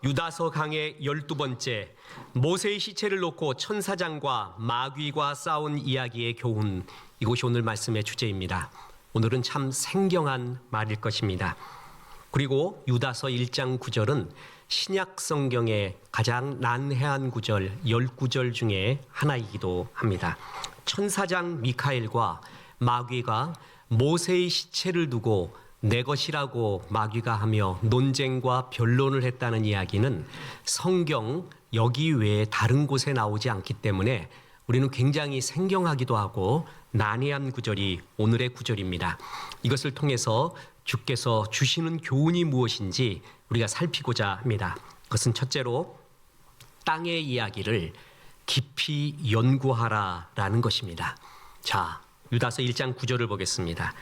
유다서 강의 12번째, 모세의 시체를 놓고 천사장과 마귀가 싸운 이야기의 교훈, 이것이 오늘 말씀의 주제입니다. 오늘은 참 생경한 말일 것입니다. 그리고 유다서 1장 9절은 신약 성경의 가장 난해한 구절 10구절 중에 하나이기도 합니다. 천사장 미카엘과 마귀가 모세의 시체를 두고 내 것이라고 마귀가 하며 논쟁과 변론을 했다는 이야기는 성경 여기 외에 다른 곳에 나오지 않기 때문에 우리는 굉장히 생경하기도 하고 난해한 구절이 오늘의 구절입니다. 이것을 통해서 주께서 주시는 교훈이 무엇인지 우리가 살피고자 합니다. 그것은 첫째로 땅의 이야기를 깊이 연구하라라는 것입니다. 자, 유다서 1장 9절을 보겠습니다.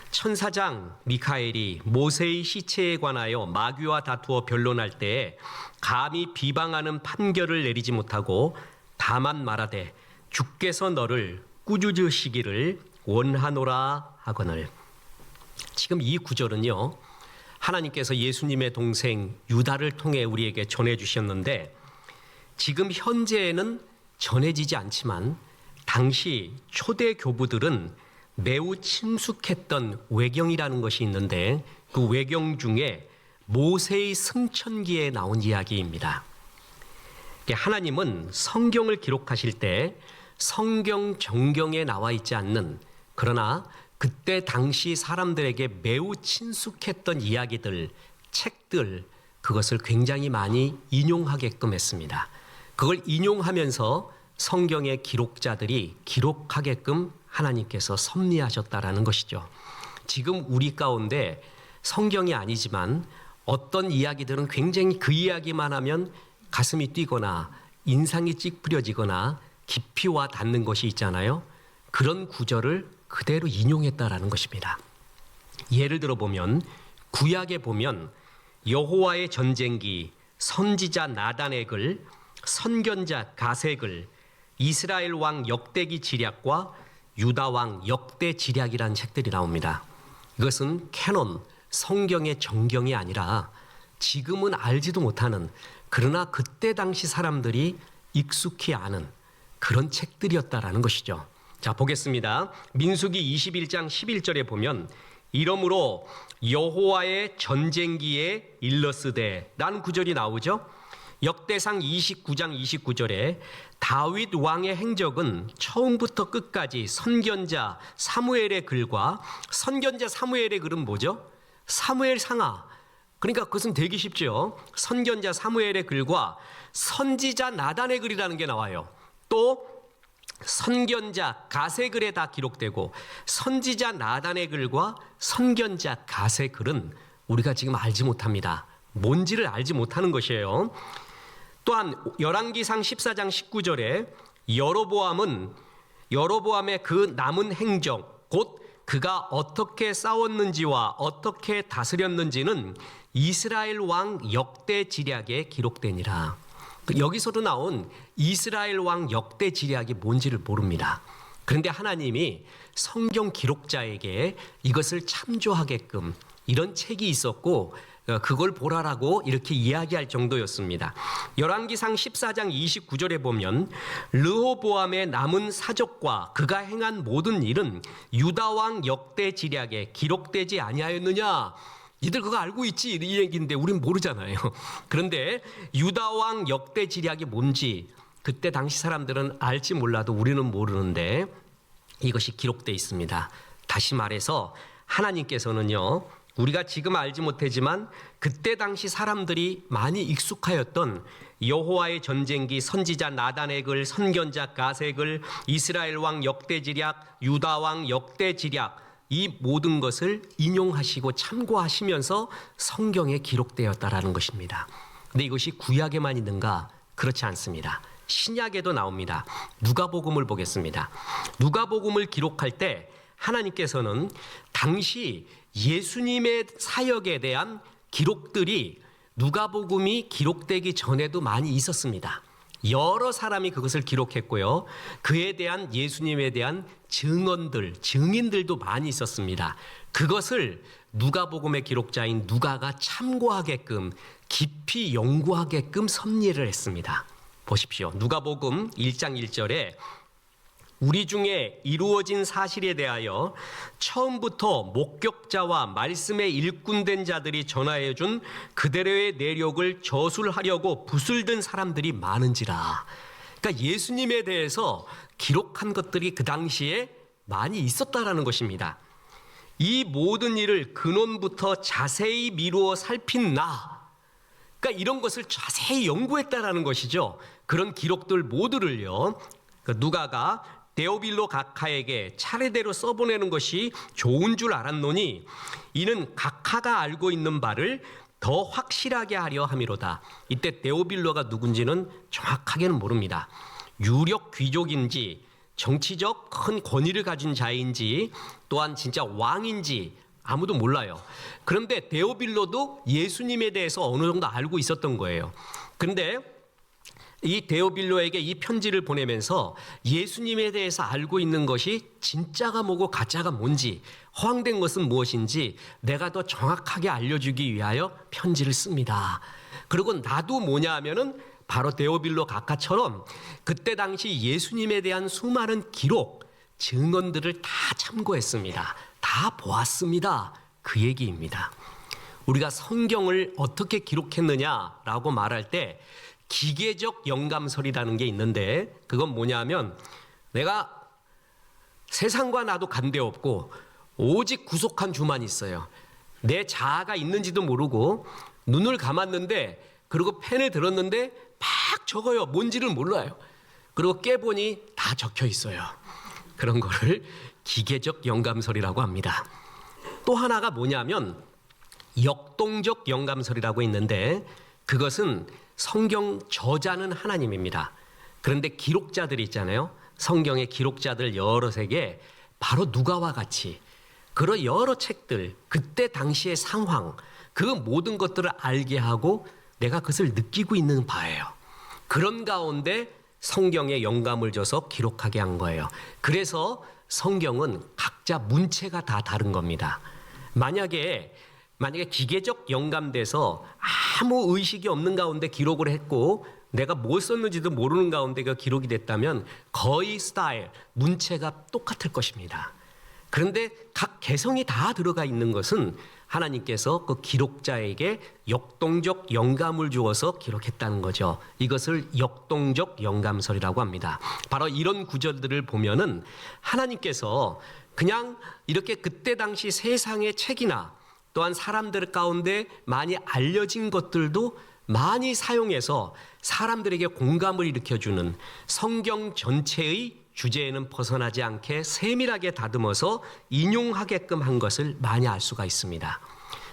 천사장 미카엘이 모세의 시체에 관하여 마귀와 다투어 변론할 때에 감히 비방하는 판결을 내리지 못하고 다만 말하되 주께서 너를 꾸짖으시기를 원하노라 하거늘. 지금 이 구절은요, 하나님께서 예수님의 동생 유다를 통해 우리에게 전해주셨는데 지금 현재에는 전해지지 않지만 당시 초대 교부들은 매우 친숙했던 외경이라는 것이 있는데 그 외경 중에 모세의 승천기에 나온 이야기입니다. 하나님은 성경을 기록하실 때 성경 정경에 나와 있지 않는, 그러나 그때 당시 사람들에게 매우 친숙했던 이야기들, 책들, 그것을 굉장히 많이 인용하게끔 했습니다. 그걸 인용하면서 성경의 기록자들이 기록하게끔 하나님께서 섭리하셨다라는 것이죠. 지금 우리 가운데 성경이 아니지만 어떤 이야기들은 굉장히 그 이야기만 하면 가슴이 뛰거나 인상이 찌푸려지거나 깊이 와 닿는 것이 있잖아요. 그런 구절을 그대로 인용했다라는 것입니다. 예를 들어 보면 구약에 보면 여호와의 전쟁기, 선지자 나단의 글, 선견자 가세 글, 이스라엘 왕 역대기 지략과 유다 왕 역대 지략이라는 책들이 나옵니다. 이것은 캐논, 성경의 정경이 아니라 지금은 알지도 못하는, 그러나 그때 당시 사람들이 익숙히 아는 그런 책들이었다라는 것이죠. 자, 보겠습니다. 민수기 21장 11절에 보면 이러므로 여호와의 전쟁기에 일렀으되 라는 구절이 나오죠. 역대상 29장 29절에 다윗 왕의 행적은 처음부터 끝까지 선견자 사무엘의 글과, 선견자 사무엘의 글은 뭐죠? 사무엘 상하. 그러니까 그것은 되기 쉽죠. 선견자 사무엘의 글과 선지자 나단의 글이라는 게 나와요. 또 선견자 가세 글에 다 기록되고 선지자 나단의 글과 선견자 가세 글은 우리가 지금 알지 못합니다. 뭔지를 알지 못하는 것이에요. 또한 열왕기상 14장 19절에 여로보암의 그 남은 행적, 곧 그가 어떻게 싸웠는지와 어떻게 다스렸는지는 이스라엘 왕 역대 지략에 기록되니라. 여기서도 나온 이스라엘 왕 역대 지략이 뭔지를 모릅니다. 그런데 하나님이 성경 기록자에게 이것을 참조하게끔 이런 책이 있었고 그걸 보라라고 이렇게 이야기할 정도였습니다. 열왕기상 14장 29절에 보면 르호보암의 남은 사적과 그가 행한 모든 일은 유다 왕 역대 지략에 기록되지 아니하였느냐? 니들 그거 알고 있지? 이 얘기인데 우린 모르잖아요. 그런데 유다 왕 역대 지략이 뭔지 그때 당시 사람들은 알지 몰라도 우리는 모르는데 이것이 기록되어 있습니다. 다시 말해서 하나님께서는요, 우리가 지금 알지 못하지만 그때 당시 사람들이 많이 익숙하였던 여호와의 전쟁기, 선지자 나단의 글, 선견자 가세 글, 이스라엘 왕 역대 지략, 유다 왕 역대 지략, 이 모든 것을 인용하시고 참고하시면서 성경에 기록되었다라는 것입니다. 근데 이것이 구약에만 있는가? 그렇지 않습니다. 신약에도 나옵니다. 누가복음을 보겠습니다. 누가복음을 기록할 때 하나님께서는 당시 예수님의 사역에 대한 기록들이 누가복음이 기록되기 전에도 많이 있었습니다. 여러 사람이 그것을 기록했고요. 그에 대한 예수님에 대한 증언들, 증인들도 많이 있었습니다. 그것을 누가복음의 기록자인 누가가 참고하게끔 깊이 연구하게끔 섭리를 했습니다. 보십시오. 누가복음 1장 1절에 우리 중에 이루어진 사실에 대하여 처음부터 목격자와 말씀에 일꾼된 자들이 전하여 준 그대로의 내력을 저술하려고 붓을 든 사람들이 많은지라. 그러니까 예수님에 대해서 기록한 것들이 그 당시에 많이 있었다라는 것입니다. 이 모든 일을 근원부터 자세히 미루어 살핀 나, 그러니까 이런 것을 자세히 연구했다라는 것이죠. 그런 기록들 모두를요, 누가가 데오빌로 각하에게 차례대로 써보내는 것이 좋은 줄 알았노니 이는 각하가 알고 있는 바를 더 확실하게 하려 함이로다. 이때 데오빌로가 누군지는 정확하게는 모릅니다. 유력 귀족인지 정치적 큰 권위를 가진 자인지 또한 진짜 왕인지 아무도 몰라요. 그런데 데오빌로도 예수님에 대해서 어느 정도 알고 있었던 거예요. 그런데 이 데오빌로에게 이 편지를 보내면서 예수님에 대해서 알고 있는 것이 진짜가 뭐고 가짜가 뭔지, 허황된 것은 무엇인지 내가 더 정확하게 알려주기 위하여 편지를 씁니다. 그리고 나도 뭐냐 하면은 바로 데오빌로 각하처럼 그때 당시 예수님에 대한 수많은 기록, 증언들을 다 참고했습니다. 다 보았습니다. 그 얘기입니다. 우리가 성경을 어떻게 기록했느냐라고 말할 때 기계적 영감설이라는 게 있는데 그건 뭐냐면 내가 세상과 나도 관계없고 오직 구속한 주만 있어요. 내 자아가 있는지도 모르고 눈을 감았는데 그리고 펜을 들었는데 막 적어요. 뭔지를 몰라요. 그리고 깨보니 다 적혀 있어요. 그런 거를 기계적 영감설이라고 합니다. 또 하나가 뭐냐면 역동적 영감설이라고 있는데 그것은 성경 저자는 하나님입니다. 그런데 기록자들이 있잖아요. 성경의 기록자들 여럿에게 바로 누가와 같이 그런 여러 책들, 그때 당시의 상황, 그 모든 것들을 알게 하고 내가 그것을 느끼고 있는 바예요. 그런 가운데 성경에 영감을 줘서 기록하게 한 거예요. 그래서 성경은 각자 문체가 다 다른 겁니다. 만약에 기계적 영감돼서 아무 의식이 없는 가운데 기록을 했고 내가 뭘 썼는지도 모르는 가운데 그 기록이 됐다면 거의 스타일, 문체가 똑같을 것입니다. 그런데 각 개성이 다 들어가 있는 것은 하나님께서 그 기록자에게 역동적 영감을 주어서 기록했다는 거죠. 이것을 역동적 영감설이라고 합니다. 바로 이런 구절들을 보면은 하나님께서 그냥 이렇게 그때 당시 세상의 책이나 또한 사람들 가운데 많이 알려진 것들도 많이 사용해서 사람들에게 공감을 일으켜주는 성경 전체의 주제에는 벗어나지 않게 세밀하게 다듬어서 인용하게끔 한 것을 많이 알 수가 있습니다.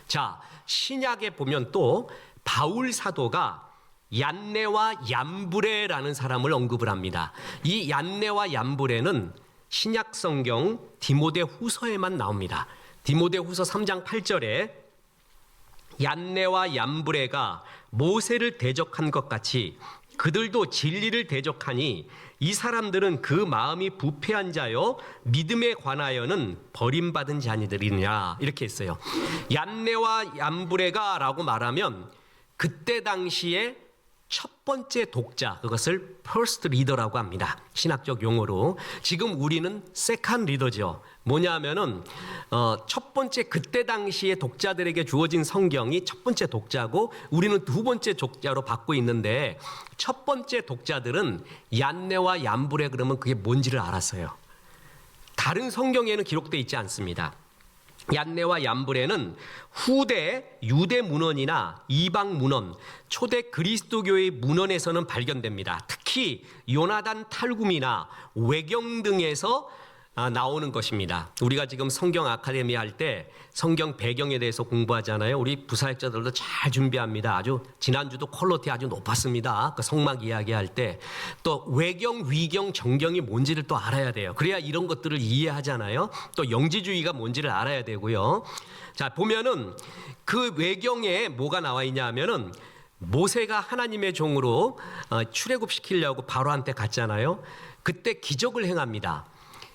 자, 신약에 보면 또 바울 사도가 얀네와 얀브레라는 사람을 언급을 합니다. 이 얀네와 얀브레는 신약 성경 디모데 후서에만 나옵니다. 디모데 후서 3장 8절에 얀네와 얀브레가 모세를 대적한 것 같이 그들도 진리를 대적하니 이 사람들은 그 마음이 부패한 자여 믿음에 관하여는 버림받은 자니들이냐 이렇게 했어요. 얀네와 얀브레가 라고 말하면 그때 당시에 첫 번째 독자, 그것을 first reader라고 합니다. 신학적 용어로. 지금 우리는 second reader죠. 뭐냐 하면은 첫 번째 그때 당시에 독자들에게 주어진 성경이 첫 번째 독자고 우리는 두 번째 독자로 받고 있는데 첫 번째 독자들은 얀네와 얀브레 그러면 그게 뭔지를 알았어요. 다른 성경에는 기록되어 있지 않습니다. 얀네와 얀브레는 후대 유대 문헌이나 이방 문헌, 초대 그리스도교의 문헌에서는 발견됩니다. 특히 요나단 탈굼이나 외경 등에서 나오는 것입니다. 우리가 지금 성경 아카데미 할 때 성경 배경에 대해서 공부하잖아요. 우리 부사역자들도 잘 준비합니다. 아주 지난주도 퀄리티 아주 높았습니다. 그 성막 이야기할 때 또 외경, 위경, 정경이 뭔지를 또 알아야 돼요. 그래야 이런 것들을 이해하잖아요. 또 영지주의가 뭔지를 알아야 되고요. 자, 보면은 그 외경에 뭐가 나와 있냐 하면은 모세가 하나님의 종으로 출애굽시키려고 바로한테 갔잖아요. 그때 기적을 행합니다.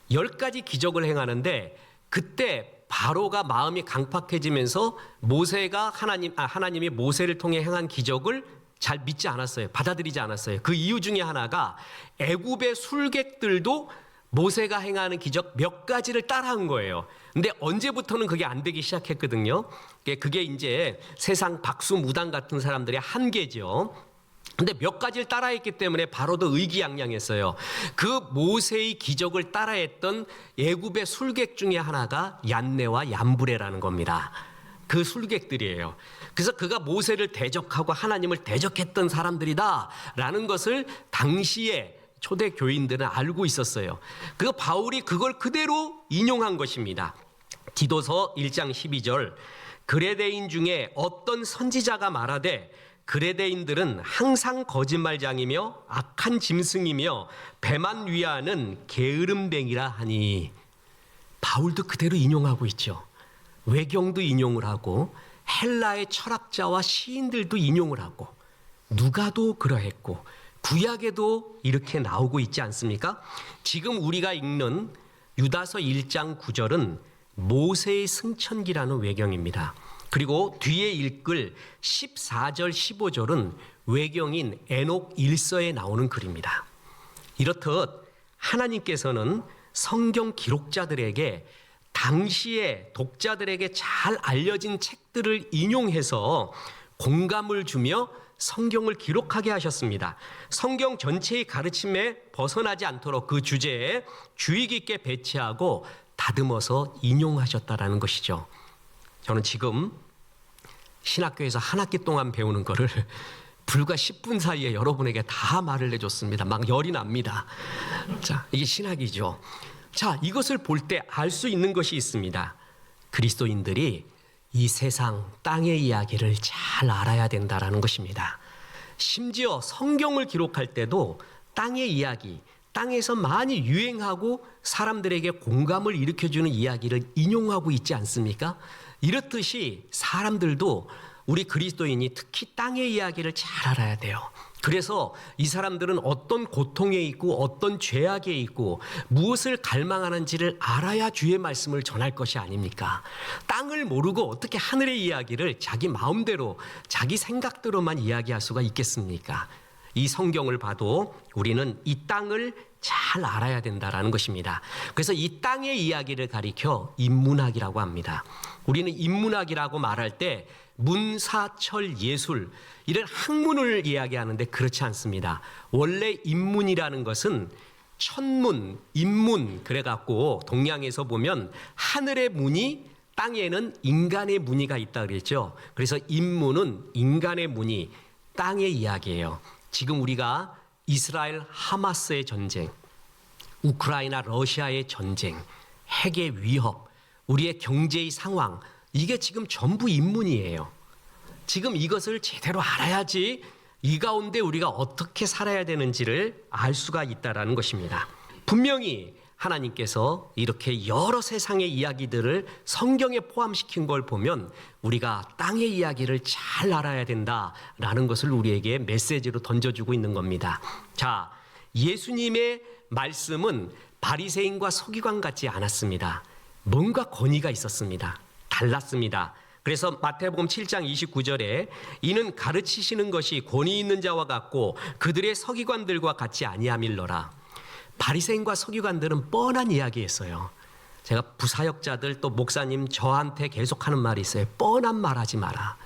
10가지 기적을 행하는데 그때 바로가 마음이 강팍해지면서 모세가 하나님이 모세를 통해 행한 기적을 잘 믿지 않았어요. 받아들이지 않았어요. 그 이유 중에 하나가 애굽의 술객들도 모세가 행하는 기적 몇 가지를 따라한 거예요. 근데 언제부터는 그게 안 되기 시작했거든요. 그게 이제 세상 박수무당 같은 사람들의 한계죠. 근데 몇 가지를 따라했기 때문에 바로도 의기양양했어요. 그 모세의 기적을 따라했던 애굽의 술객 중에 하나가 얀네와 얀브레라는 겁니다. 그 술객들이에요. 그래서 그가 모세를 대적하고 하나님을 대적했던 사람들이다라는 것을 당시에 초대 교인들은 알고 있었어요. 그 바울이 그걸 그대로 인용한 것입니다. 디도서 1장 12절 그레데인 중에 어떤 선지자가 말하되 그레데인들은 항상 거짓말장이며 악한 짐승이며 배만 위하는 게으름뱅이라 하니. 바울도 그대로 인용하고 있죠. 외경도 인용을 하고 헬라의 철학자와 시인들도 인용을 하고 누가도 그러했고 구약에도 이렇게 나오고 있지 않습니까? 지금 우리가 읽는 유다서 1장 9절은 모세의 승천기라는 외경입니다. 그리고 뒤에 읽을 14절 15절은 외경인 에녹 1서에 나오는 글입니다. 이렇듯 하나님께서는 성경 기록자들에게 당시에 독자들에게 잘 알려진 책들을 인용해서 공감을 주며 성경을 기록하게 하셨습니다. 성경 전체의 가르침에 벗어나지 않도록 그 주제에 주의 깊게 배치하고 다듬어서 인용하셨다라는 것이죠. 저는 지금 신학교에서 한 학기 동안 배우는 거를 불과 10분 사이에 여러분에게 다 말을 해줬습니다. 막 열이 납니다. 자, 이게 신학이죠. 자, 이것을 볼 때 알 수 있는 것이 있습니다. 그리스도인들이 이 세상 땅의 이야기를 잘 알아야 된다라는 것입니다. 심지어 성경을 기록할 때도 땅의 이야기, 땅에서 많이 유행하고 사람들에게 공감을 일으켜주는 이야기를 인용하고 있지 않습니까? 이렇듯이 사람들도 우리 그리스도인이 특히 땅의 이야기를 잘 알아야 돼요. 그래서 이 사람들은 어떤 고통에 있고 어떤 죄악에 있고 무엇을 갈망하는지를 알아야 주의 말씀을 전할 것이 아닙니까? 땅을 모르고 어떻게 하늘의 이야기를 자기 마음대로 자기 생각대로만 이야기할 수가 있겠습니까? 이 성경을 봐도 우리는 이 땅을 잘 알아야 된다라는 것입니다. 그래서 이 땅의 이야기를 가리켜 인문학이라고 합니다. 우리는 인문학이라고 말할 때 문사철 예술 이런 학문을 이야기하는데 그렇지 않습니다. 원래 인문이라는 것은 천문, 인문 그래갖고 동양에서 보면 하늘의 문이 땅에는 인간의 무늬가 있다 그랬죠. 그래서 인문은 인간의 무늬, 땅의 이야기예요. 지금 우리가 이스라엘 하마스의 전쟁, 우크라이나 러시아의 전쟁, 핵의 위협, 우리의 경제의 상황 이게 지금 전부 인문이에요. 지금 이것을 제대로 알아야지 이 가운데 우리가 어떻게 살아야 되는지를 알 수가 있다라는 것입니다. 분명히 하나님께서 이렇게 여러 세상의 이야기들을 성경에 포함시킨 걸 보면 우리가 땅의 이야기를 잘 알아야 된다라는 것을 우리에게 메시지로 던져주고 있는 겁니다. 자, 예수님의 말씀은 바리새인과 서기관 같지 않았습니다. 뭔가 권위가 있었습니다. 달랐습니다. 그래서 마태복음 7장 29절에 이는 가르치시는 것이 권위 있는 자와 같고 그들의 서기관들과 같이 아니함일러라. 바리새인과 서기관들은 뻔한 이야기했어요. 제가 부사역자들 또 목사님 저한테 계속하는 말이 있어요. 뻔한 말 하지 마라.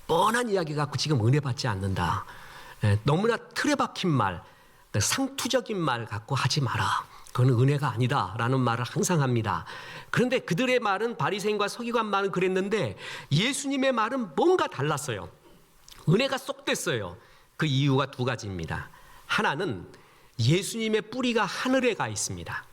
뻔한 이야기 갖고 지금 은혜 받지 않는다. 너무나 틀에 박힌 말, 상투적인 말 갖고 하지 마라. 그건 은혜가 아니다라는 말을 항상 합니다. 그런데 그들의 말은 바리새인과 서기관 말은 그랬는데 예수님의 말은 뭔가 달랐어요. 은혜가 쏙 됐어요. 그 이유가 두 가지입니다. 하나는 예수님의 뿌리가 하늘에 가 있습니다.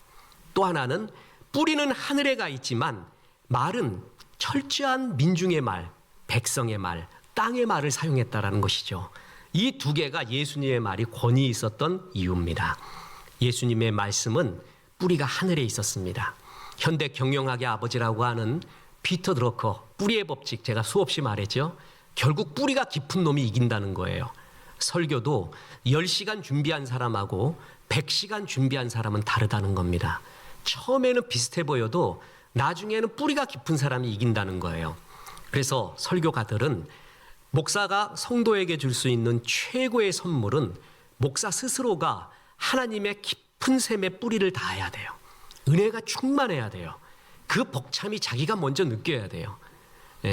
또 하나는 뿌리는 하늘에 가 있지만 말은 철저한 민중의 말, 백성의 말, 땅의 말을 사용했다라는 것이죠. 이 두 개가 예수님의 말이 권위 있었던 이유입니다. 예수님의 말씀은 뿌리가 하늘에 있었습니다. 현대 경영학의 아버지라고 하는 피터 드러커, 뿌리의 법칙 제가 수없이 말했죠. 결국 뿌리가 깊은 놈이 이긴다는 거예요. 설교도 10시간 준비한 사람하고 100시간 준비한 사람은 다르다는 겁니다. 처음에는 비슷해 보여도 나중에는 뿌리가 깊은 사람이 이긴다는 거예요. 그래서 설교가들은 목사가 성도에게 줄 수 있는 최고의 선물은 목사 스스로가 하나님의 깊은 샘에 뿌리를 닿아야 돼요. 은혜가 충만해야 돼요. 그 벅참이 자기가 먼저 느껴야 돼요.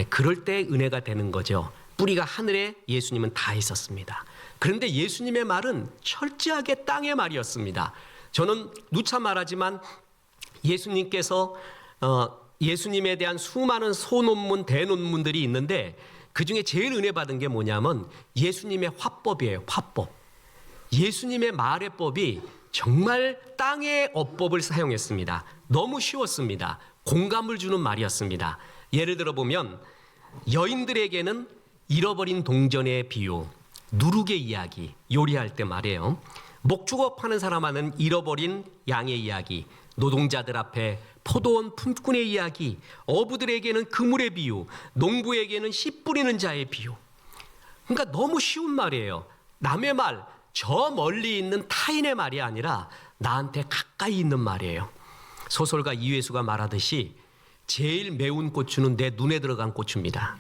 그럴 때 은혜가 되는 거죠. 뿌리가 하늘에 예수님은 다 있었습니다. 그런데 예수님의 말은 철저하게 땅의 말이었습니다. 저는 누차 말하지만 예수님께서 예수님에 대한 수많은 소논문, 대논문들이 있는데 그중에 제일 은혜 받은 게 뭐냐면 예수님의 화법이에요. 화법. 예수님의 말의 법이 정말 땅의 어법을 사용했습니다. 너무 쉬웠습니다. 공감을 주는 말이었습니다. 예를 들어 보면 여인들에게는 잃어버린 동전의 비유, 누룩의 이야기, 요리할 때 말이에요. 목축업하는 사람하는 잃어버린 양의 이야기, 노동자들 앞에 포도원 품꾼의 이야기, 어부들에게는 그물의 비유, 농부에게는 씨 뿌리는 자의 비유. 그러니까 너무 쉬운 말이에요. 남의 말, 저 멀리 있는 타인의 말이 아니라 나한테 가까이 있는 말이에요. 소설가 이회수가 말하듯이 제일 매운 고추는 내 눈에 들어간 고추입니다.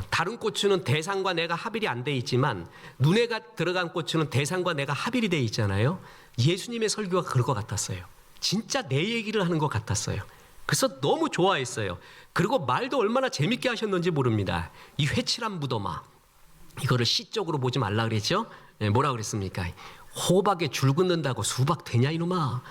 다른 고추는 대상과 내가 합일이 안 돼 있지만 눈에 들어간 고추는 대상과 내가 합일이 돼 있잖아요. 예수님의 설교가 그럴 것 같았어요. 진짜 내 얘기를 하는 것 같았어요. 그래서 너무 좋아했어요. 그리고 말도 얼마나 재밌게 하셨는지 모릅니다. 이 회칠한 무덤아, 이거를 시적으로 보지 말라 그랬죠? 뭐라 그랬습니까? 호박에 줄 긋는다고 수박 되냐 이놈아.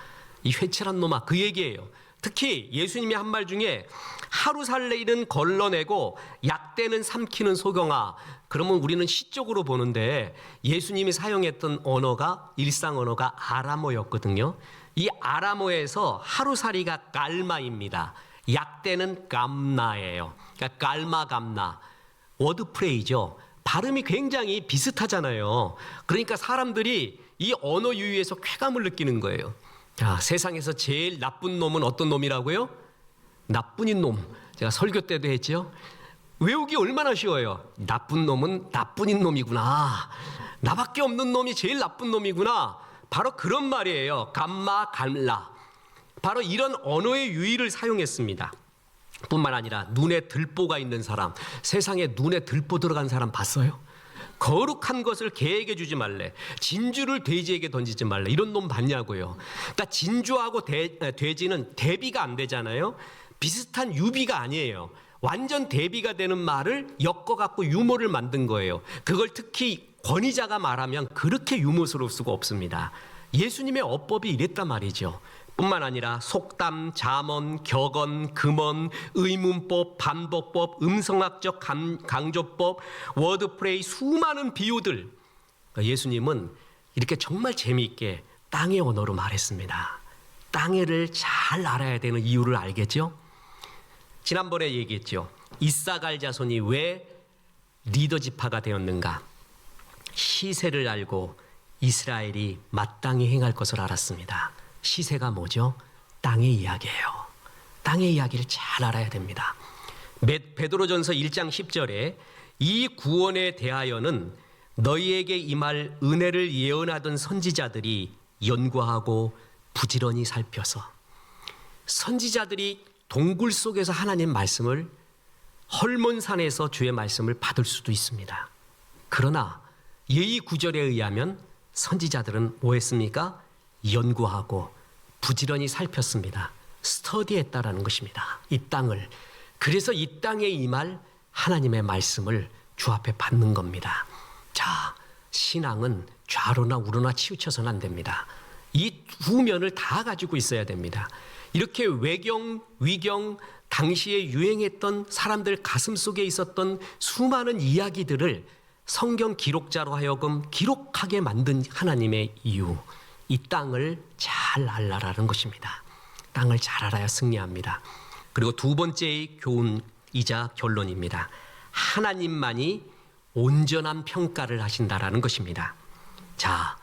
이 회칠한 놈아, 그 얘기예요. 특히 예수님이 한 말 중에 하루 살래 일은 걸러내고 약대는 삼키는 소경아. 그러면 우리는 시적으로 보는데 예수님이 사용했던 언어가 일상 언어가 아람어였거든요. 이 아람어에서 하루살이가 깔마입니다. 약대는 감나예요. 그러니까 깔마 감나. 워드프레이죠. 발음이 굉장히 비슷하잖아요. 그러니까 사람들이 이 언어 유희에서 쾌감을 느끼는 거예요. 자, 세상에서 제일 나쁜 놈은 어떤 놈이라고요? 나쁜인 놈. 제가 설교 때도 했죠. 외우기 얼마나 쉬워요. 나쁜 놈은 나쁜인 놈이구나. 나밖에 없는 놈이 제일 나쁜 놈이구나. 바로 그런 말이에요. 감마 갈라. 바로 이런 언어의 유희를 사용했습니다. 뿐만 아니라 눈에 들보가 있는 사람, 세상에 눈에 들보 들어간 사람 봤어요? 거룩한 것을 개에게 주지 말래, 진주를 돼지에게 던지지 말래, 이런 놈 봤냐고요. 그러니까 진주하고 돼지는 대비가 안 되잖아요. 비슷한 유비가 아니에요. 완전 대비가 되는 말을 엮어갖고 유머를 만든 거예요. 그걸 특히 권위자가 말하면 그렇게 유머스러울 수가 없습니다. 예수님의 어법이 이랬단 말이죠. 뿐만 아니라 속담, 잠언, 격언, 금언, 의문법, 반복법, 음성학적 강조법, 워드프레이, 수많은 비유들. 예수님은 이렇게 정말 재미있게 땅의 언어로 말했습니다. 땅을 잘 알아야 되는 이유를 알겠죠? 지난번에 얘기했죠. 이사갈 자손이 왜 리더 지파가 되었는가? 시세를 알고 이스라엘이 마땅히 행할 것을 알았습니다. 시세가 뭐죠? 땅의 이야기예요. 땅의 이야기를 잘 알아야 됩니다. 베드로전서 1장 10절에 이 구원에 대하여는 너희에게 임할 은혜를 예언하던 선지자들이 연구하고 부지런히 살펴서, 선지자들이 동굴 속에서 하나님 말씀을, 헐몬산에서 주의 말씀을 받을 수도 있습니다. 그러나 예의 구절에 의하면 선지자들은 뭐 했습니까? 연구하고 부지런히 살폈습니다. 스터디했다라는 것입니다. 이 땅을. 그래서 이 땅에 임할 하나님의 말씀을 주 앞에 받는 겁니다. 자, 신앙은 좌로나 우로나 치우쳐서는 안 됩니다. 이 두 면을 다 가지고 있어야 됩니다. 이렇게 외경, 위경, 당시에 유행했던 사람들 가슴 속에 있었던 수많은 이야기들을 성경 기록자로 하여금 기록하게 만든 하나님의 이유, 이 땅을 잘 알라라는 것입니다. 땅을 잘 알아야 승리합니다. 그리고 두 번째의 교훈이자 결론입니다. 하나님만이 온전한 평가를 하신다라는 것입니다. 자,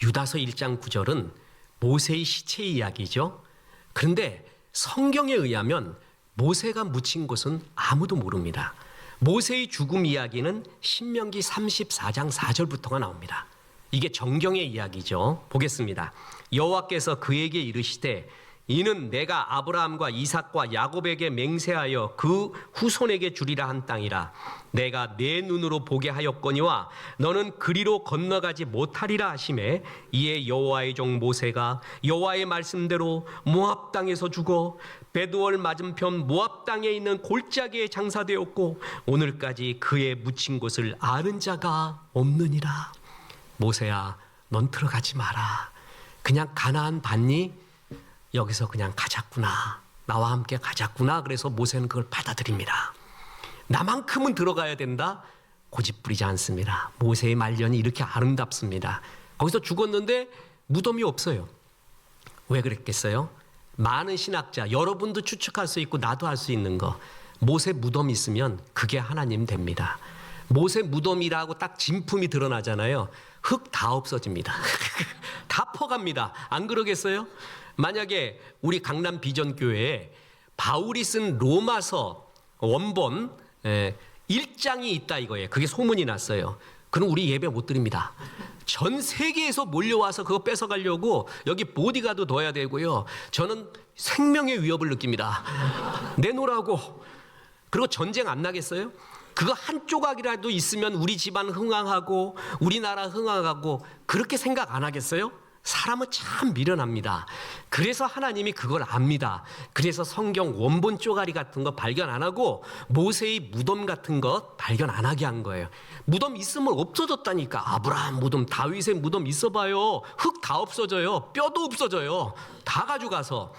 유다서 1장 9절은 모세의 시체 이야기죠. 그런데 성경에 의하면 모세가 묻힌 곳은 아무도 모릅니다. 모세의 죽음 이야기는 신명기 34장 4절부터가 나옵니다. 이게 정경의 이야기죠. 보겠습니다. 여호와께서 그에게 이르시되 이는 내가 아브라함과 이삭과 야곱에게 맹세하여 그 후손에게 주리라 한 땅이라. 내가 내 눈으로 보게 하였거니와 너는 그리로 건너가지 못하리라 하시매 이에 여호와의 종 모세가 여호와의 말씀대로 모압 땅에서 죽어 베두월 맞은편 모압 땅에 있는 골짜기에 장사되었고 오늘까지 그의 묻힌 곳을 아는 자가 없느니라. 모세야, 넌 들어가지 마라. 그냥 가나안 봤니? 여기서 그냥 가자꾸나. 나와 함께 가자꾸나. 그래서 모세는 그걸 받아들입니다. 나만큼은 들어가야 된다? 고집부리지 않습니다. 모세의 말년이 이렇게 아름답습니다. 거기서 죽었는데 무덤이 없어요. 왜 그랬겠어요? 많은 신학자, 여러분도 추측할 수 있고 나도 할 수 있는 거, 모세 무덤이 있으면 그게 하나님 됩니다. 모세 무덤이라고 딱 진품이 드러나잖아요. 흙 다 없어집니다. 다 퍼갑니다. 안 그러겠어요? 만약에 우리 강남 비전교회에 바울이 쓴 로마서 원본 1장이 있다 이거예요. 그게 소문이 났어요. 그럼 우리 예배 못 드립니다. 전 세계에서 몰려와서 그거 뺏어가려고 여기 보디가드 둬야 되고요. 저는 생명의 위협을 느낍니다. 내놓으라고. 그리고 전쟁 안 나겠어요? 그거 한 조각이라도 있으면 우리 집안 흥황하고 우리나라 흥황하고 그렇게 생각 안 하겠어요? 사람은 참 미련합니다. 그래서 하나님이 그걸 압니다. 그래서 성경 원본 쪼가리 같은 거 발견 안 하고 모세의 무덤 같은 거 발견 안 하게 한 거예요. 무덤 있으면 없어졌다니까. 아브라함 무덤, 다윗의 무덤 있어봐요. 흙 다 없어져요. 뼈도 없어져요. 다 가져가서.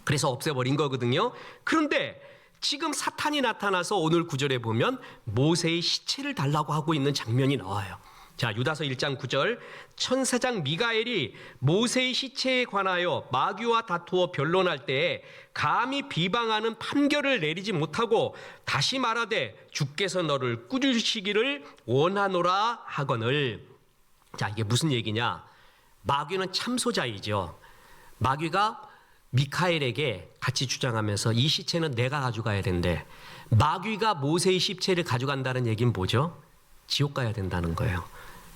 그래서 없애버린 거거든요. 그런데 지금 사탄이 나타나서 오늘 9절에 보면 모세의 시체를 달라고 하고 있는 장면이 나와요. 자, 유다서 1장 9절, 천사장 미가엘이 모세의 시체에 관하여 마귀와 다투어 변론할 때에 감히 비방하는 판결을 내리지 못하고 다시 말하되 주께서 너를 꾸짖으시기를 원하노라 하거늘. 자, 이게 무슨 얘기냐? 마귀는 참소자이죠. 마귀가 미카엘에게 같이 주장하면서 이 시체는 내가 가져가야 된대. 마귀가 모세의 시체를 가져간다는 얘기는 뭐죠? 지옥 가야 된다는 거예요.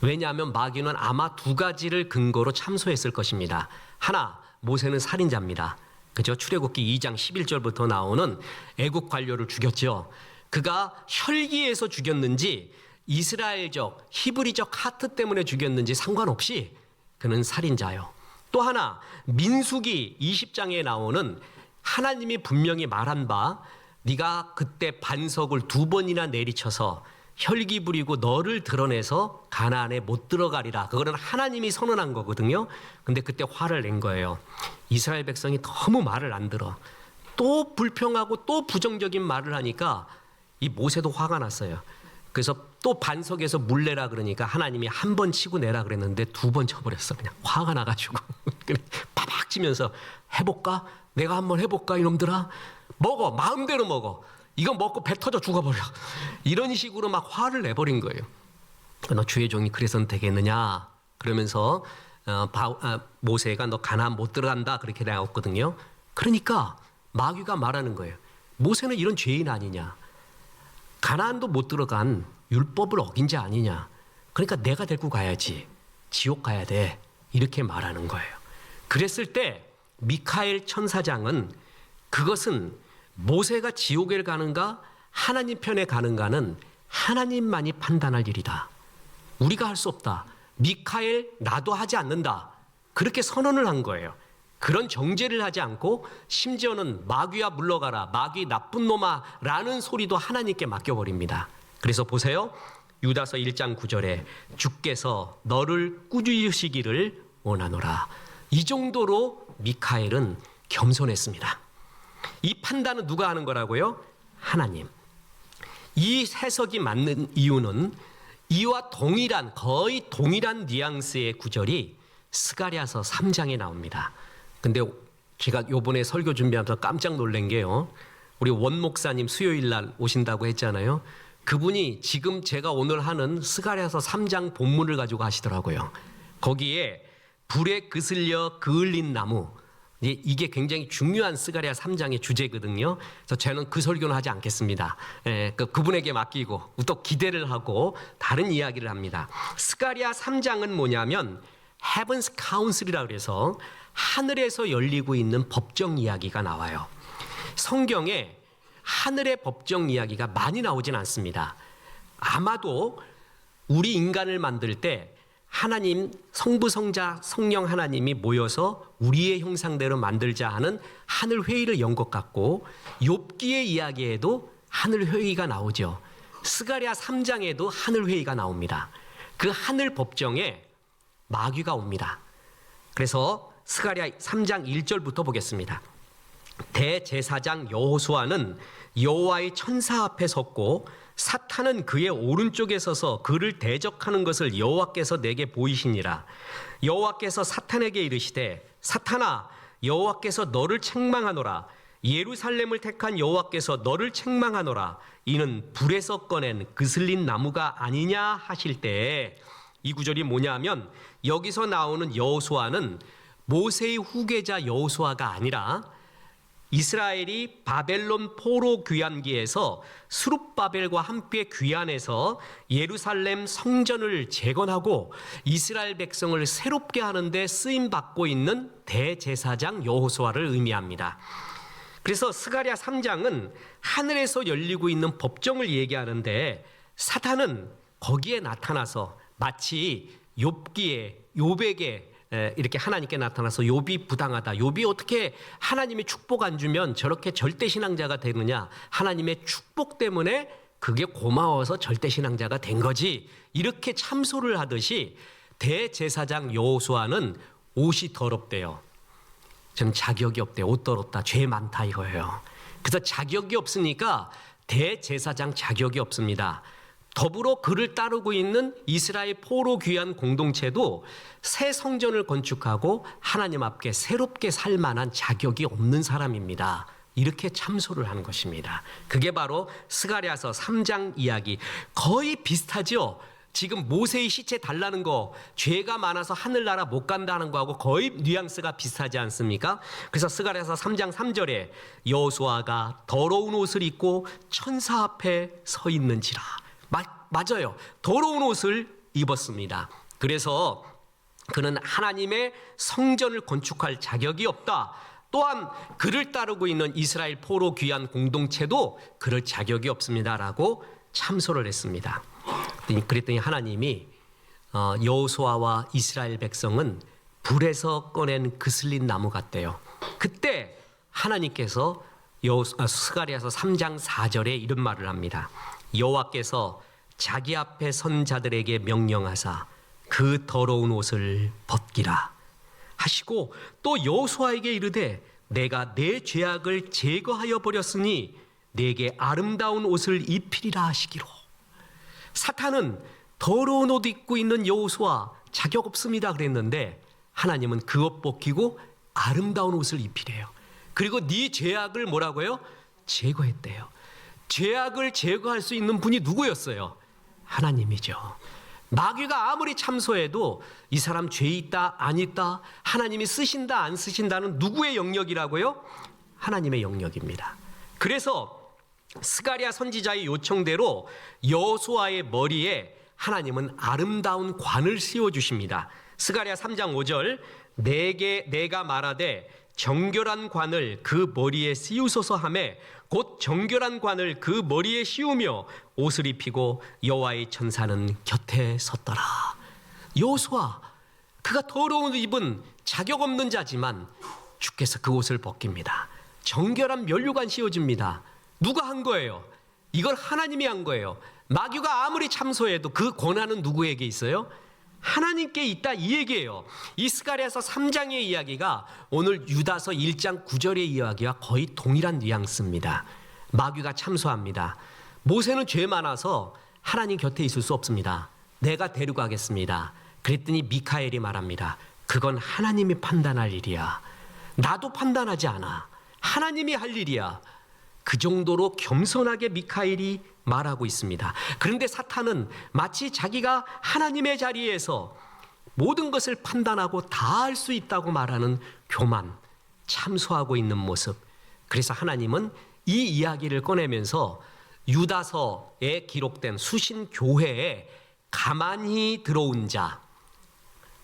왜냐하면 마귀는 아마 두 가지를 근거로 참소했을 것입니다. 하나, 모세는 살인자입니다. 그죠? 출애굽기 2장 11절부터 나오는 애국 관료를 죽였죠. 그가 혈기에서 죽였는지 이스라엘적, 히브리적 하트 때문에 죽였는지 상관없이 그는 살인자요. 또 하나, 민수기 20장에 나오는 하나님이 분명히 말한 바 네가 그때 반석을 2번이나 내리쳐서 혈기 부리고 너를 드러내서 가나안에 못 들어가리라. 그거는 하나님이 선언한 거거든요. 근데 그때 화를 낸 거예요. 이스라엘 백성이 너무 말을 안 들어. 또 불평하고 또 부정적인 말을 하니까 이 모세도 화가 났어요. 그래서 또 반석에서 물 내라 그러니까 하나님이 한 번 치고 내라 그랬는데 2번 쳐버렸어. 그냥 화가 나가지고 파박 치면서 해볼까? 내가 한번 해볼까 이놈들아? 먹어. 마음대로 먹어. 이거 먹고 배 터져 죽어버려. 이런 식으로 막 화를 내버린 거예요. 너 주의 종이 그래서는 되겠느냐? 그러면서 모세가 너 가나안 못 들어간다 그렇게 나왔거든요. 그러니까 마귀가 말하는 거예요. 모세는 이런 죄인 아니냐? 가나안도 못 들어간 율법을 어긴 자 아니냐? 그러니까 내가 데리고 가야지. 지옥 가야 돼. 이렇게 말하는 거예요. 그랬을 때 미카엘 천사장은 그것은 모세가 지옥에 가는가 하나님 편에 가는가는 하나님만이 판단할 일이다. 우리가 할 수 없다. 미카엘 나도 하지 않는다. 그렇게 선언을 한 거예요. 그런 정죄를 하지 않고 심지어는 마귀야 물러가라. 마귀 나쁜 놈아 라는 소리도 하나님께 맡겨버립니다. 그래서 보세요. 유다서 1장 9절에 주께서 너를 꾸짖으시기를 원하노라. 이 정도로 미카엘은 겸손했습니다. 이 판단은 누가 하는 거라고요? 하나님. 이 해석이 맞는 이유는 이와 동일한 거의 동일한 뉘앙스의 구절이 스가랴서 3장에 나옵니다. 근데 제가 요번에 설교 준비하면서 깜짝 놀란 게요. 우리 원 목사님 수요일 날 오신다고 했잖아요. 그분이 지금 제가 오늘 하는 스가랴서 3장 본문을 가지고 하시더라고요. 거기에 불에 그슬려 그을린 나무, 이게 굉장히 중요한 스가랴 3장의 주제거든요. 그래서 저는 그 설교는 하지 않겠습니다. 그분에게 맡기고 또 기대를 하고 다른 이야기를 합니다. 스가랴 3장은 뭐냐면 Heaven's Council이라고 해서 하늘에서 열리고 있는 법정 이야기가 나와요. 성경에 하늘의 법정 이야기가 많이 나오진 않습니다. 아마도 우리 인간을 만들 때 하나님, 성부, 성자, 성령 하나님이 모여서 우리의 형상대로 만들자 하는 하늘 회의를 연 것 같고, 욥기의 이야기에도 하늘 회의가 나오죠. 스가랴 3장에도 하늘 회의가 나옵니다. 그 하늘 법정에 마귀가 옵니다. 그래서 스가랴 3장 1절부터 보겠습니다. 대제사장 여호수아는 여호와의 천사 앞에 섰고 사탄은 그의 오른쪽에 서서 그를 대적하는 것을 여호와께서 내게 보이시니라. 여호와께서 사탄에게 이르시되 사탄아, 여호와께서 너를 책망하노라. 예루살렘을 택한 여호와께서 너를 책망하노라. 이는 불에서 꺼낸 그슬린 나무가 아니냐 하실 때에, 이 구절이 뭐냐면 여기서 나오는 여호수아는 모세의 후계자 여호수아가 아니라 이스라엘이 바벨론 포로 귀환기에서 스룹바벨과 함께 귀환해서 예루살렘 성전을 재건하고 이스라엘 백성을 새롭게 하는데 쓰임받고 있는 대제사장 여호수아를 의미합니다. 그래서 스가랴 3장은 하늘에서 열리고 있는 법정을 얘기하는데, 사탄은 거기에 나타나서 마치 욥에게 이렇게 하나님께 나타나서 욥이 부당하다, 욥이 어떻게 하나님의 축복 안 주면 저렇게 절대신앙자가 되느냐, 하나님의 축복 때문에 그게 고마워서 절대신앙자가 된 거지, 이렇게 참소를 하듯이 대제사장 여호수아는 옷이 더럽대요. 전 자격이 없대요. 옷 더럽다, 죄 많다 이거예요. 그래서 자격이 없으니까 대제사장 자격이 없습니다. 더불어 그를 따르고 있는 이스라엘 포로 귀환 공동체도 새 성전을 건축하고 하나님 앞에 새롭게 살 만한 자격이 없는 사람입니다. 이렇게 참소를 하는 것입니다. 그게 바로 스가랴서 3장 이야기, 거의 비슷하죠. 지금 모세의 시체 달라는 거, 죄가 많아서 하늘나라 못 간다는 거하고 거의 뉘앙스가 비슷하지 않습니까? 그래서 스가랴서 3장 3절에 여호수아가 더러운 옷을 입고 천사 앞에 서 있는지라. 맞아요. 더러운 옷을 입었습니다. 그래서 그는 하나님의 성전을 건축할 자격이 없다. 또한 그를 따르고 있는 이스라엘 포로 귀환 공동체도 그럴 자격이 없습니다라고 참소를 했습니다. 그랬더니 하나님이 여호수아와 이스라엘 백성은 불에서 꺼낸 그슬린 나무 같대요. 그때 하나님께서 스가랴서 3장 4절에 이런 말을 합니다. 여호와께서 자기 앞에 선 자들에게 명령하사 그 더러운 옷을 벗기라 하시고, 또 여호수아에게 이르되 내가 내 죄악을 제거하여 버렸으니 내게 아름다운 옷을 입히리라 하시기로. 사탄은 더러운 옷 입고 있는 여호수아 자격 없습니다 그랬는데, 하나님은 그 옷 벗기고 아름다운 옷을 입히래요. 그리고 네 죄악을 뭐라고요? 제거했대요. 죄악을 제거할 수 있는 분이 누구였어요? 하나님이죠. 마귀가 아무리 참소해도 이 사람 죄 있다 안 있다, 하나님이 쓰신다 안 쓰신다는 누구의 영역이라고요? 하나님의 영역입니다. 그래서 스가랴 선지자의 요청대로 여호수아의 머리에 하나님은 아름다운 관을 씌워주십니다. 스가랴 3장 5절, 내가 말하되 정결한 관을 그 머리에 씌우소서 하매 곧 정결한 관을 그 머리에 씌우며 옷을 입히고 여호와의 천사는 곁에 섰더라. 여호수아, 그가 더러운 입은 자격 없는 자지만 주께서 그 옷을 벗깁니다. 정결한 면류관 씌워줍니다. 누가 한 거예요? 이걸 하나님이 한 거예요. 마귀가 아무리 참소해도 그 권한은 누구에게 있어요? 하나님께 있다, 이 얘기예요. 이 스가랴서 3장의 이야기가 오늘 유다서 1장 9절의 이야기와 거의 동일한 뉘앙스입니다. 마귀가 참소합니다. 모세는 죄 많아서 하나님 곁에 있을 수 없습니다. 내가 데려가겠습니다. 그랬더니 미카엘이 말합니다. 그건 하나님이 판단할 일이야. 나도 판단하지 않아. 하나님이 할 일이야. 그 정도로 겸손하게 미카엘이 말하고 있습니다. 그런데 사탄은 마치 자기가 하나님의 자리에서 모든 것을 판단하고 다 할 수 있다고 말하는 교만, 참소하고 있는 모습. 그래서 하나님은 이 이야기를 꺼내면서 유다서에 기록된 수신 교회에 가만히 들어온 자,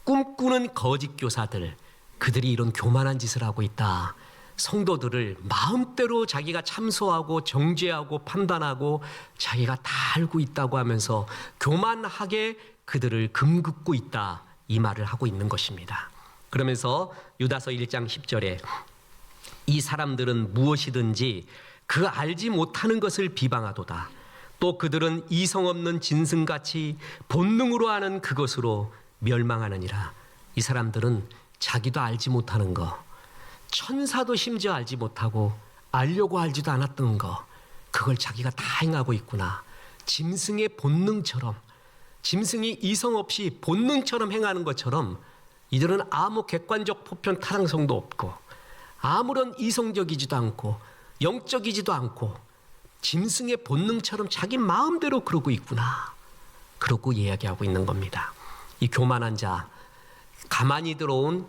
꿈꾸는 거짓 교사들, 그들이 이런 교만한 짓을 하고 있다. 성도들을 마음대로 자기가 참소하고 정죄하고 판단하고 자기가 다 알고 있다고 하면서 교만하게 그들을 금긋고 있다. 이 말을 하고 있는 것입니다. 그러면서 유다서 1장 10절에 이 사람들은 무엇이든지 그 알지 못하는 것을 비방하도다. 또 그들은 이성 없는 짐승같이 본능으로 하는 그것으로 멸망하느니라. 이 사람들은 자기도 알지 못하는 거, 천사도 심지어 알지 못하고 알려고 알지도 않았던 거, 그걸 자기가 다 행하고 있구나. 짐승의 본능처럼, 짐승이 이성 없이 본능처럼 행하는 것처럼 이들은 아무 객관적 보편 타당성도 없고 아무런 이성적이지도 않고 영적이지도 않고 짐승의 본능처럼 자기 마음대로 그러고 있구나. 그러고 이야기하고 있는 겁니다. 이 교만한 자, 가만히 들어온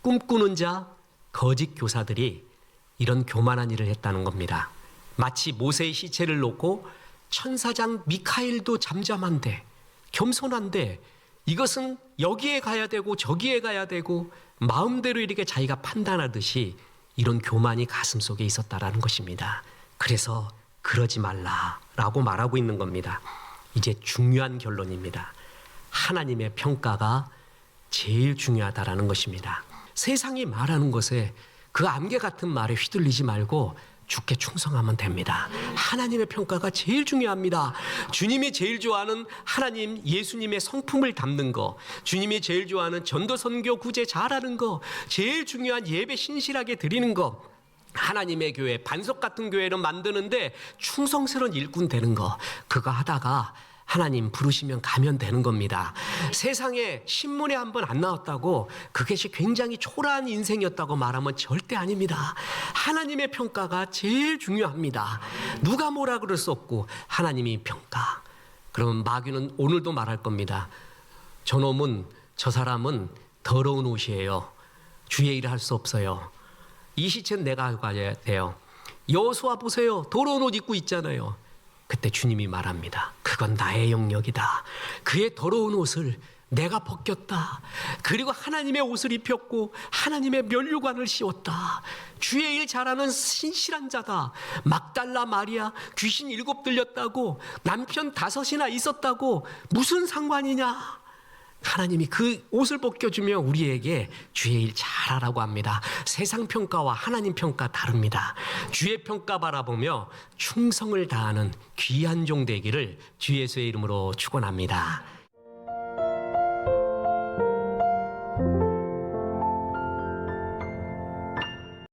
꿈꾸는 자, 거짓 교사들이 이런 교만한 일을 했다는 겁니다. 마치 모세의 시체를 놓고 천사장 미카엘도 잠잠한데, 겸손한데, 이것은 여기에 가야 되고 저기에 가야 되고 마음대로 이렇게 자기가 판단하듯이 이런 교만이 가슴속에 있었다라는 것입니다. 그래서 그러지 말라라고 말하고 있는 겁니다. 이제 중요한 결론입니다. 하나님의 평가가 제일 중요하다라는 것입니다. 세상이 말하는 것에 그 안개 같은 말에 휘둘리지 말고 주께 충성하면 됩니다. 하나님의 평가가 제일 중요합니다. 주님이 제일 좋아하는 하나님, 예수님의 성품을 담는 거, 주님이 제일 좋아하는 전도, 선교, 구제 잘하는 거, 제일 중요한 예배 신실하게 드리는 거, 하나님의 교회, 반석 같은 교회를 만드는데 충성스러운 일꾼 되는 거, 그거 하다가 하나님 부르시면 가면 되는 겁니다. 세상에 신문에 한 번 안 나왔다고 그것이 굉장히 초라한 인생이었다고 말하면 절대 아닙니다. 하나님의 평가가 제일 중요합니다. 누가 뭐라 그럴 수 없고 하나님이 평가. 그러면 마귀는 오늘도 말할 겁니다. 저놈은, 저 사람은 더러운 옷이에요. 주의 일을 할 수 없어요. 이 시체는 내가 가야 돼요. 여호수아 보세요. 더러운 옷 입고 있잖아요. 그때 주님이 말합니다. 그건 나의 영역이다. 그의 더러운 옷을 내가 벗겼다. 그리고 하나님의 옷을 입혔고 하나님의 면류관을 씌웠다. 주의 일 잘하는 신실한 자다. 막달라 마리아 귀신 7 들렸다고, 남편 5이나 있었다고, 무슨 상관이냐. 하나님이 그 옷을 벗겨주며 우리에게 주의 일 잘하라고 합니다. 세상 평가와 하나님 평가 다릅니다. 주의 평가 바라보며 충성을 다하는 귀한 종 되기를 주 예수의 이름으로 축원합니다.